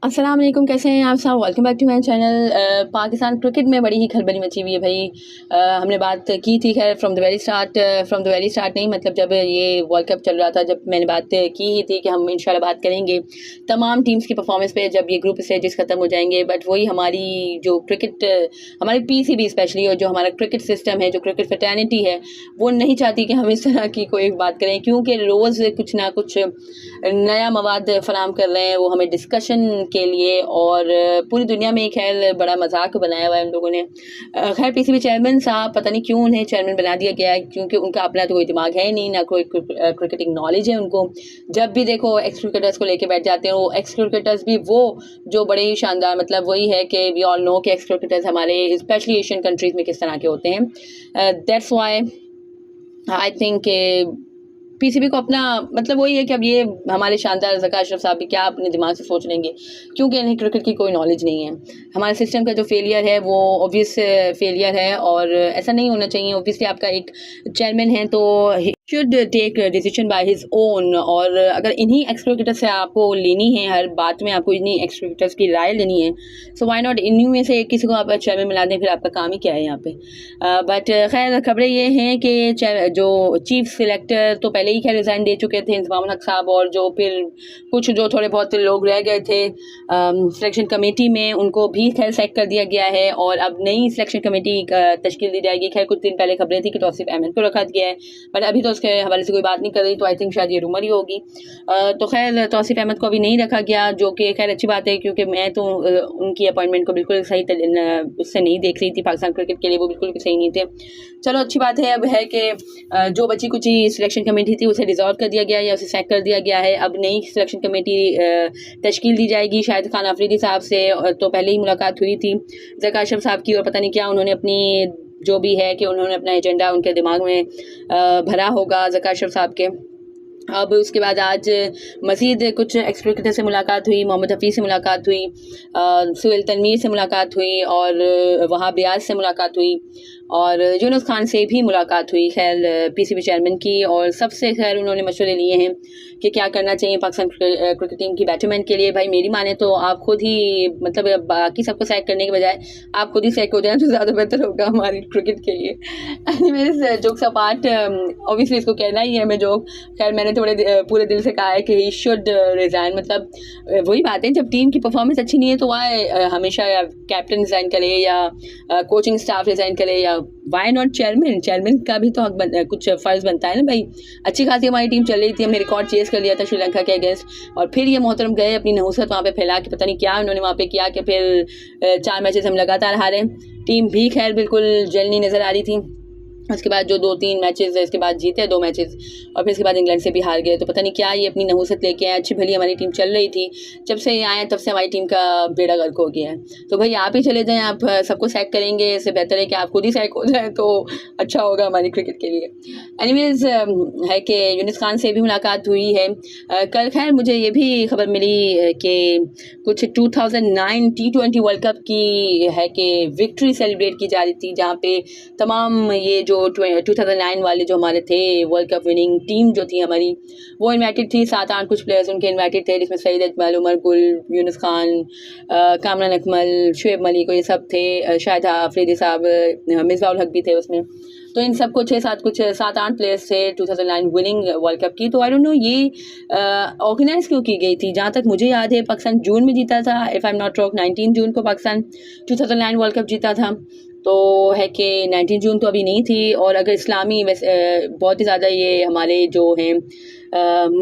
अस्सलाम वालेकुम, कैसे हैं आप सब। Welcome back to my channel. Pakistan cricket में बड़ी ही खलबली मची हुई है भाई। हमने बात की थी खैर फ्रॉम द वेरी स्टार्ट नहीं, मतलब जब ये वर्ल्ड कप चल रहा था, जब मैंने बात की ही थी कि हम इंशाल्लाह बात करेंगे तमाम टीम्स की परफॉर्मेंस पे जब ये ग्रुप स्टेजेस ख़त्म हो जाएंगे। बट वही हमारी जो क्रिकेट, हमारी पीसीबी स्पेशली, और जो हमारा क्रिकेट सिस्टम है, जो क्रिकेट फ्रेटर्निटी है, वो नहीं चाहती कि हम इस तरह की कोई बात करें, क्योंकि रोज़ कुछ ना कुछ नया मवाद फराहम कर रहे हैं वो हमें डिस्कशन के लिए। और पूरी दुनिया में खैर बड़ा मजाक बनाया हुआ है उन लोगों ने। खैर पीसीबी चेयरमैन साहब, पता नहीं क्यों उन्हें चेयरमैन बना दिया गया है, क्योंकि उनका अपना तो कोई दिमाग है नहीं, ना कोई क्रिकेटिंग नॉलेज है उनको। जब भी देखो एक्स क्रिकेटर्स को लेके बैठ जाते हैं। वो एक्स क्रिकेटर्स भी वो जो बड़े ही शानदार, मतलब वही है कि वी ऑल नो कि एक्स क्रिकेटर्स हमारे स्पेशली एशियन कंट्रीज़ में किस तरह के होते हैं। That's why I think PCB को अपना, मतलब वही है कि अब ये हमारे शानदार ज़का अशरफ साहब भी क्या अपने दिमाग से सोच लेंगे, क्योंकि इन्हें क्रिकेट की कोई नॉलेज नहीं है। हमारे सिस्टम का जो फेलियर है वो ऑब्वियस फेलियर है, और ऐसा नहीं होना चाहिए। ऑब्वियसली आपका एक चेयरमैन है तो should take decision by his own. और अगर इन्हीं एक्स क्रिकेटर्स से आपको लेनी है, हर बात में आपको इन्हीं एक्स क्रिकेटर्स की राय लेनी है, सो वाई नॉट इन्हीं में से किसी को आप चेयरमैन मिला दें, फिर आपका काम ही क्या है यहाँ पे। बट खैर खबरें ये हैं कि जो चीफ सिलेक्टर तो पहले ही खैर रिज़ाइन दे चुके थे, इंतज़ामुल हक साहब, और जो फिर कुछ जो थोड़े बहुत लोग रह गए थे सिलेक्शन कमेटी में, उनको भी खैर सेक कर दिया गया है, और अब नई सिलेक्शन कमेटी तश्कील दी जाएगी। खैर कुछ दिन पहले खबरें थी कि तौसीफ अहमद को रखा गया है, बट अभी तो उसके हवाले से कोई बात नहीं कर रही, तो आई थिंक शायद ये रूमर ही होगी। तो खैर तौसीफ अहमद को अभी नहीं रखा गया, जो कि खैर अच्छी बात है, क्योंकि मैं तो उनकी अपॉइंटमेंट को बिल्कुल सही उससे नहीं देख रही थी। पाकिस्तान क्रिकेट के लिए वो बिल्कुल भी सही नहीं थे। चलो अच्छी बात है अब है कि जो बची कुछ सिलेक्शन कमेटी थी उसे डिसॉल्व कर दिया गया है या उसे सैक कर दिया गया है। अब नई सिलेक्शन कमेटी तश्कील दी जाएगी। शाहिद खान अफरीदी साहब से तो पहले ही मुलाकात हुई थी ज़का अशरफ साहब की, और पता नहीं क्या उन्होंने अपनी जो भी है कि उन्होंने अपना एजेंडा उनके दिमाग में भरा होगा ज़का अशरफ साहब के। अब उसके बाद आज मज़ीद कुछ एक्स क्रिकेटर से मुलाकात हुई, मोहम्मद हफ़ीज़ से मुलाकात हुई, सुहेल तनवीर से मुलाकात हुई, और वहाब रियाज से मुलाकात हुई, और यूनुस खान से भी मुलाकात हुई खैर पीसीबी चेयरमैन की। और सबसे खैर उन्होंने मशवरे लिए हैं कि क्या करना चाहिए पाकिस्तान क्रिकेट टीम की बेटरमेंट के लिए। भाई मेरी माने तो आप खुद ही, मतलब बाकी सबको सैक करने के बजाय आप खुद ही सैक हो जाए तो ज़्यादा बेहतर होगा हमारी क्रिकेट के लिए। एनीवेज जोक्स अपार्ट, ऑब्वियसली इसको कहना ही है मैं जोक। खैर मैंने थोड़े पूरे दिल से कहा है कि ही शुड रिज़ाइन। मतलब वही बात है, जब टीम की परफॉर्मेंस अच्छी नहीं है तो वह हमेशा कैप्टन रिज़ाइन करे या कोचिंग स्टाफ रिज़ाइन करे, या वाई नॉट चेयरमैन का भी तो हक कुछ फ़र्ज़ बनता है ना भाई। अच्छी खासी हमारी टीम चल रही थी, हमने रिकॉर्ड चेस कर लिया था श्रीलंका के अगेंस्ट, और फिर ये मोहतरम गए अपनी नहुसत वहाँ पे फैला के, पता नहीं क्या उन्होंने वहाँ पे किया कि फिर 4 मैचेस हम लगातार हारे। टीम भी खैर बिल्कुल जल नहीं नज़र आ रही थी। उसके बाद जो 2-3 मैचेस इसके बाद जीते 2 मैचेस, और फिर इसके बाद इंग्लैंड से भी हार गए। तो पता नहीं क्या ये अपनी नहुसत लेके आए। अच्छी भली हमारी टीम चल रही थी, जब से ये आए तब से हमारी टीम का बेड़ा गर्क हो गया है। तो भाई आप ही चले जाएं, आप सबको सैक करेंगे, इससे बेहतर है कि आप खुद ही सैक हो जाए तो अच्छा होगा हमारी क्रिकेट के लिए। एनीवेज है कि यूनुस खान से भी मुलाकात हुई है। कल खैर मुझे ये भी खबर मिली कि कुछ 2009 T20 वर्ल्ड कप की है कि विक्ट्री सेलिब्रेट की जा रही थी, जहाँ पे तमाम ये जो 2009 वाले जो हमारे थे वर्ल्ड कप विनिंग टीम जो थी हमारी, वो इन्वाइटेड थी। 7-8 कुछ प्लेयर्स उनके इन्वाइटेड थे, जिसमें सईद अजमल, उमर गुल, यूनुस खान, कामरान अकमल, शुएब मलिक, ये सब थे। शाहिद अफरीदी साहब, मिसबाह उल हक भी थे उसमें। तो इन सब को 7-8 प्लेयर्स थे 2009 विनिंग वर्ल्ड कप की। तो आई डोंट नो ये ऑर्गेनाइज क्यों की गई थी। जहाँ तक मुझे याद है पाकिस्तान जून में जीता था, if I am not wrong 19 जून को पाकिस्तान 2009 वर्ल्ड कप जीता था। तो है कि 19 जून तो अभी नहीं थी। और अगर इस्लामी वैसे बहुत ही ज़्यादा ये हमारे जो हैं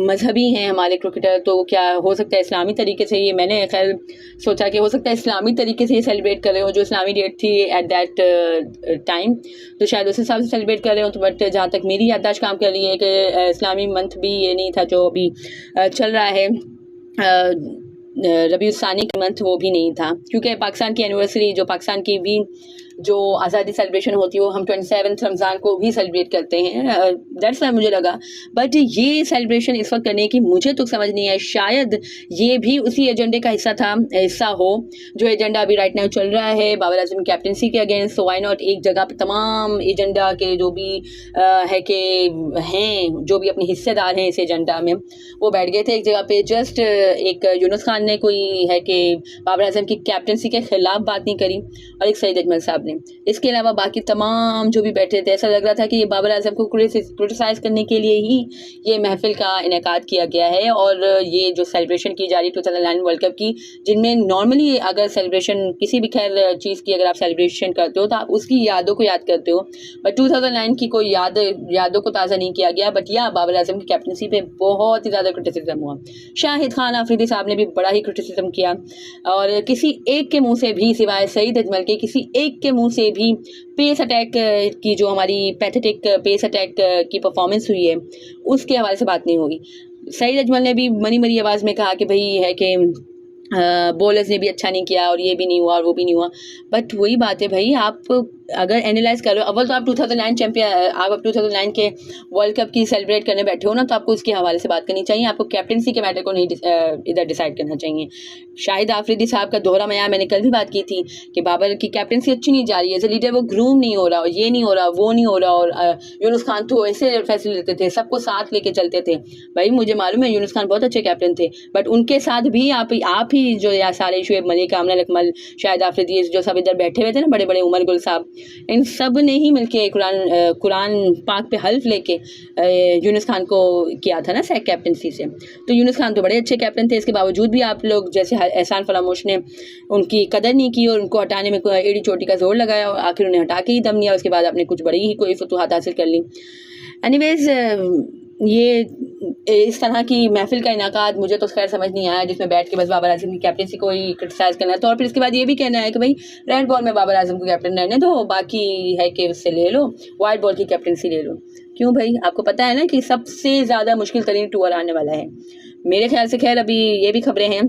मजहबी हैं हमारे क्रिकेटर, तो क्या हो सकता है इस्लामी तरीके से, ये मैंने खैर सोचा कि हो सकता है इस्लामी तरीके से ये सेलिब्रेट कर रहे हो, जो इस्लामी डेट थी एट दैट टाइम, तो शायद उस हिसाब से सेलिब्रेट कर रहे हो। तो बट जहाँ तक मेरी याददाश्त काम कर रही है कि इस्लामी मंथ भी ये नहीं था जो अभी चल रहा है, रबीउल सानी का मंथ वो भी नहीं था, क्योंकि पाकिस्तान की एनिवर्सरी जो पाकिस्तान की भी जो आज़ादी सेलिब्रेशन होती है वो हम 27 रमज़ान को भी सेलिब्रेट करते हैं, दैट्स वाई मुझे लगा। बट ये सेलिब्रेशन इस वक्त करने की मुझे तो समझ नहीं है, शायद ये भी उसी एजेंडे का हिस्सा हो जो एजेंडा अभी राइट नाउ चल रहा है बाबर आजम कैप्टनसी के अगेंस्ट। सो वाई नॉट एक जगह पे तमाम एजेंडा के जो भी है कि हैं, जो भी अपने हिस्सेदार हैं इस एजेंडा में, वो बैठ गए थे एक जगह पे। जस्ट एक यूनुस खान ने कोई है कि बाबर आजम की कैप्टनसी के खिलाफ बात नहीं करी, और एक सईद अजमल साहब ने। इसके अलावा बाकी तमाम जो भी बैठे थे, ऐसा लग रहा था कि ये बाबर आजम को क्रिटिसाइज करने के लिए ही ये महफिल का इनेकाद किया गया है। और ये जो सेलिब्रेशन की जा रही 2009 वर्ल्ड कप की, जिनमें नॉर्मली अगर सेलिब्रेशन किसी भी खैर चीज़ की अगर आप सेलिब्रेशन करते हो तो आप उसकी यादों को याद करते हो, बट 2009 की कोई यादों को ताज़ा नहीं किया गया। बट या बाबर आजम की कैप्टनसी पे बहुत ही ज़्यादा क्रिटिसिज्म हुआ। शाहिद खान आफरीदी साहब ने भी बड़ा ही क्रिटिसिज्म किया, और किसी एक के मुंह से भी, सिवाय सईद अजमल के, किसी एक के मुंह से भी पेस अटैक की जो हमारी पैथेटिक पेस अटैक की परफॉर्मेंस हुई है उसके हवाले से बात नहीं होगी। सईद अजमल ने भी मरी मरी आवाज़ में कहा कि भाई है कि बॉलर्स ने भी अच्छा नहीं किया, और ये भी नहीं हुआ और वो भी नहीं हुआ। बट वही बात है भाई, आप अगर एनालाइज करो, अव्वल तो आप 2009 चैंपियन, आप 2009 के वर्ल्ड कप की सेलिब्रेट करने बैठे हो ना, तो आपको उसके हवाले से बात करनी चाहिए, आपको कैप्टनसी के मैटर को नहीं इधर डिसाइड करना चाहिए। शाहिद आफरीदी साहब का दोहरा मैार, मैंने कल भी बात की थी कि बाबर की कैप्टनसी अच्छी नहीं जा रही है, एज ए लीडर वो ग्रूम नहीं हो रहा, और ये नहीं हो रहा, वो नहीं हो रहा। और यूनुस खान तो ऐसे फैसले लेते थे, सबको साथ लेके चलते थे। भाई मुझे मालूम है यूनुस खान बहुत अच्छे कैप्टन थे, बट उनके साथ भी आप ही जो या सारे शुएब मलिक, आमना अकमल, शाहिद आफरीदी, जो सब इधर बैठे हुए थे ना, बड़े बड़े उमर गुल साहब, इन सब ने ही मिलके कुरान पाक पे हल्फ लेके यूनुस खान को किया था ना सैक कैप्टनसी से। तो यूनुस खान तो बड़े अच्छे कैप्टन थे, इसके बावजूद भी आप लोग जैसे एहसान फरामोश ने उनकी कदर नहीं की और उनको हटाने में एड़ी चोटी का जोर लगाया, और आखिर उन्हें हटा के ही दम लिया। उसके बाद आपने कुछ बड़ी ही कोई फतूहात हासिल कर ली। एनीवेज, ये इस तरह की महफिल का इनाकाद मुझे तो खैर समझ नहीं आया जिसमें बैठ के बस बाबर आजम की कैप्टनसी को ही क्रिटिसाइज़ करना है। तो और फिर इसके बाद ये भी कहना है कि भाई रेड बॉल में बाबर आजम को कैप्टन रहने दो, बाकी है कि उससे ले लो, वाइट बॉल की कैप्टनसी ले लो। क्यों भाई, आपको पता है ना कि सबसे ज़्यादा मुश्किल तरीन टूर आने वाला है मेरे ख्याल से। खैर अभी ये भी खबरें हैं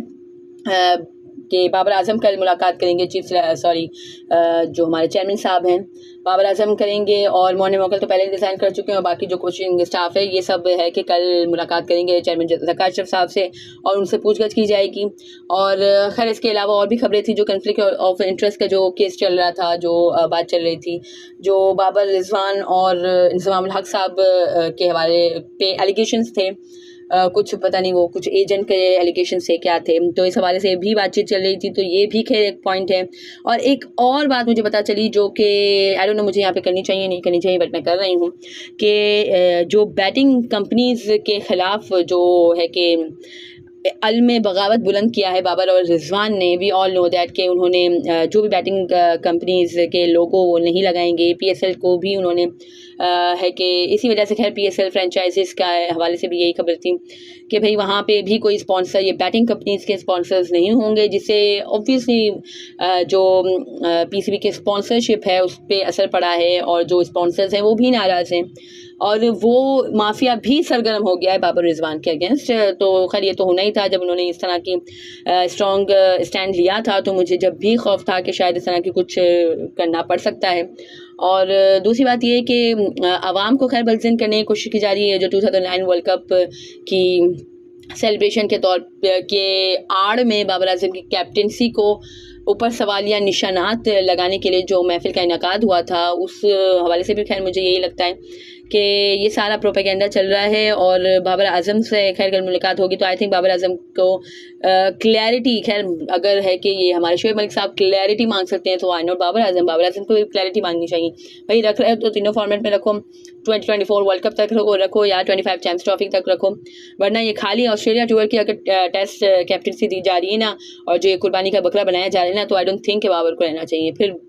कि बाबर आजम कल मुलाकात करेंगे जो हमारे चेयरमैन साहब हैं बाबर आजम करेंगे, और मौन मोकल तो पहले ही डिसाइड कर चुके हैं, और बाकी जो कोचिंग स्टाफ है ये सब है कि कल मुलाकात करेंगे चेयरमैन ज़का अशरफ साहब से, और उनसे पूछगछ की जाएगी। और खैर इसके अलावा और भी खबरें थी, जो कन्फ्लिक्ट ऑफ इंटरेस्ट का जो केस चल रहा था, जो बात चल रही थी, जो बाबर, रिजवान और इंज़मामुल हक साहब के हवाले पे एलिगेशंस थे, कुछ पता नहीं वो कुछ एजेंट के एलिगेशन से क्या थे, तो इस हवाले से भी बातचीत चल रही थी। तो ये भी खैर एक पॉइंट है। और एक और बात मुझे पता चली जो कि आई डोंट नो मुझे यहाँ पे करनी चाहिए नहीं करनी चाहिए, बट मैं कर रही हूँ कि जो बैटिंग कंपनीज के ख़िलाफ़ जो है कि अलम बगावत बुलंद किया है बाबर और रिजवान ने, वी ऑल नो दैट कि उन्होंने जो भी बैटिंग कंपनीज के लोगो वो नहीं लगाएंगे, पीएसएल को भी उन्होंने है कि इसी वजह से खैर पीएसएल फ्रेंचाइजीज का हवाले से भी यही खबर थी कि भाई वहाँ पे भी कोई स्पॉन्सर, ये बैटिंग कंपनीज के स्पॉन्सर्स नहीं होंगे, जिससे ऑब्वियसली जो पीसीबी के स्पॉन्सरशिप है उस पर असर पड़ा है, और जो स्पॉन्सर्स हैं वो भी नाराज़ हैं, और वो माफिया भी सरगर्म हो गया है बाबर रिजवान के अगेंस्ट। तो खैर ये तो होना ही था जब उन्होंने इस तरह की स्ट्रॉन्ग स्टैंड लिया था, तो मुझे जब भी खौफ था कि शायद इस तरह की कुछ करना पड़ सकता है। और दूसरी बात ये कि आवाम को खैर बलजिन करने की कोशिश की जा रही है, जो 2009 वर्ल्ड कप की सेलिब्रेशन के तौर के आड़ में बाबर आजम की कैप्टनसी को ऊपर सवालिया निशानात लगाने के लिए जो महफिल का इनकाद हुआ था, उस हवाले से भी खैर मुझे यही लगता है कि ये सारा प्रोपेगेंडा चल रहा है। और बाबर आजम से खैर कल मुलाकात होगी तो आई थिंक बाबर आजम को क्लैरिटी, खैर अगर है कि ये हमारे शुएब मलिक साहब क्लैरिटी मांग सकते हैं तो आई नॉट बाबर आजम को भी क्लैरिटी मांगनी चाहिए। भाई रख रहे हो तो तीनों फॉर्मेट में रखो, 2024 वर्ल्ड कप तक रखो या 25 चैंपियंस ट्रॉफी तक रखो, वरना ये खाली ऑस्ट्रेलिया टूर की अगर टेस्ट कैप्टनसी दी जा रही है ना, और जो ये कुर्बानी का बकरा बनाया जा रहा है ना, तो आई डोंट थिंक कि बाबर को रहना चाहिए। फिर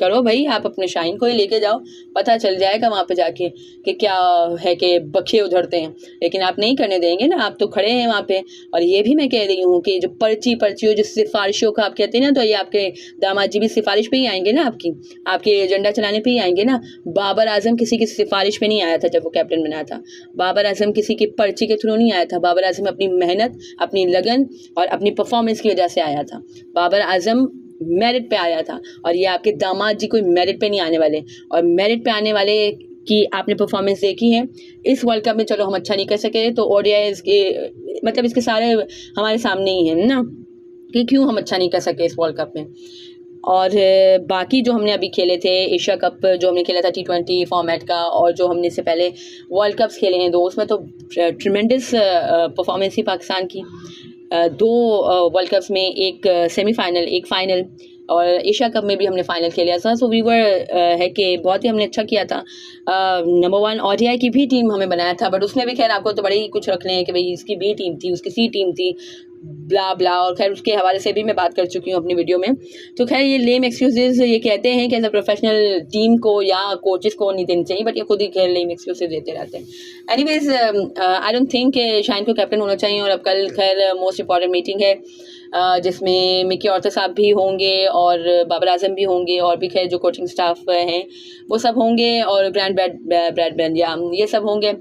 करो भाई, आप अपने शाइन को ही लेके जाओ, पता चल जाएगा वहाँ पे जाके कि क्या है कि बखे उधरते हैं, लेकिन आप नहीं करने देंगे ना, आप तो खड़े हैं वहाँ पे। और ये भी मैं कह रही हूँ कि जो पर्ची हो, जो सिफारिशों का आप कहते हैं ना, तो ये आपके दामाद जी भी सिफारिश पे ही आएंगे ना, आपके एजेंडा चलाने पे ही आएंगे ना। बाबर आजम किसी की सिफारिश पे नहीं आया था जब वो कैप्टन बना था, बाबर आजम किसी की पर्ची के थ्रू नहीं आया था, बाबर आजम अपनी मेहनत, अपनी लगन और अपनी परफॉर्मेंस की वजह से आया था। बाबर आजम मेरिट पे आया था, और ये आपके दामाद जी कोई मेरिट पे नहीं आने वाले। और मेरिट पे आने वाले की आपने परफॉर्मेंस देखी है इस वर्ल्ड कप में। चलो हम अच्छा नहीं कर सके तो ओडीआई इसके मतलब इसके सारे हमारे सामने ही हैं ना, कि क्यों हम अच्छा नहीं कर सके इस वर्ल्ड कप में। और बाकी जो हमने अभी खेले थे एशिया कप जो हमने खेला था T20 फॉर्मेट का, और जो हमने इससे पहले वर्ल्ड कप्स खेले हैं 2, उसमें तो ट्रिमेंडस परफॉर्मेंस ही पाकिस्तान की। 2 वर्ल्ड कप्स में, एक सेमीफाइनल एक फाइनल, और एशिया कप में भी हमने फाइनल खेला था। सो वीवर है कि बहुत ही हमने अच्छा किया था। नंबर 1 ओडीआई की भी टीम हमें बनाया था, बट उसमें भी खैर आपको तो बड़े ही कुछ रखने हैं कि भाई इसकी बी टीम थी, उसकी सी टीम थी, ब्ला ब्ला, और खैर उसके हवाले से भी मैं बात कर चुकी हूँ अपनी वीडियो में। तो खैर ये लेम एक्सक्यूजेज ये कहते हैं कि एज अ प्रोफेशनल टीम को या कोचेस को नहीं देनी चाहिए, बट ये खुद ही खैर लेम एक्सक्यूजेज देते रहते हैं। Anyways I don't think Shaheen को कैप्टन होना चाहिए। और अब कल खैर मोस्ट इंपॉर्टेंट मीटिंग है जिसमें मिकी ऑर्थर साहब भी होंगे और बाबर आजम भी होंगे, और भी खैर जो कोचिंग स्टाफ हैं वो सब होंगे, और ग्रैंड ब्रैडमैन या ये सब होंगे।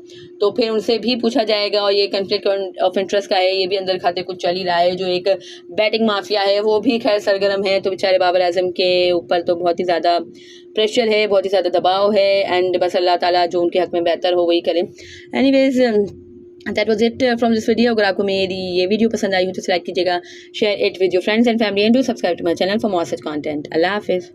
तो फिर उनसे भी पूछा जाएगा, और ये कॉन्फ्लिक्ट ऑफ इंटरेस्ट का है, ये भी अंदर खाते कुछ चल ही रहा है। जो एक बैटिंग माफिया है वो भी खैर सरगर्म है, तो बेचारे बाबर आजम के ऊपर तो बहुत ही ज़्यादा प्रेशर है, बहुत ही ज़्यादा दबाव है, एंड बस अल्लाह ताला जो उनके हक़ में बेहतर हो वही करें। Anyways that was it from this video. अगर आपको मेरी ये वीडियो पसंद आई हो तो लाइक कीजिएगा, share it with your friends and family, and do subscribe to my channel for more such content. अल्लाह हाफिज़।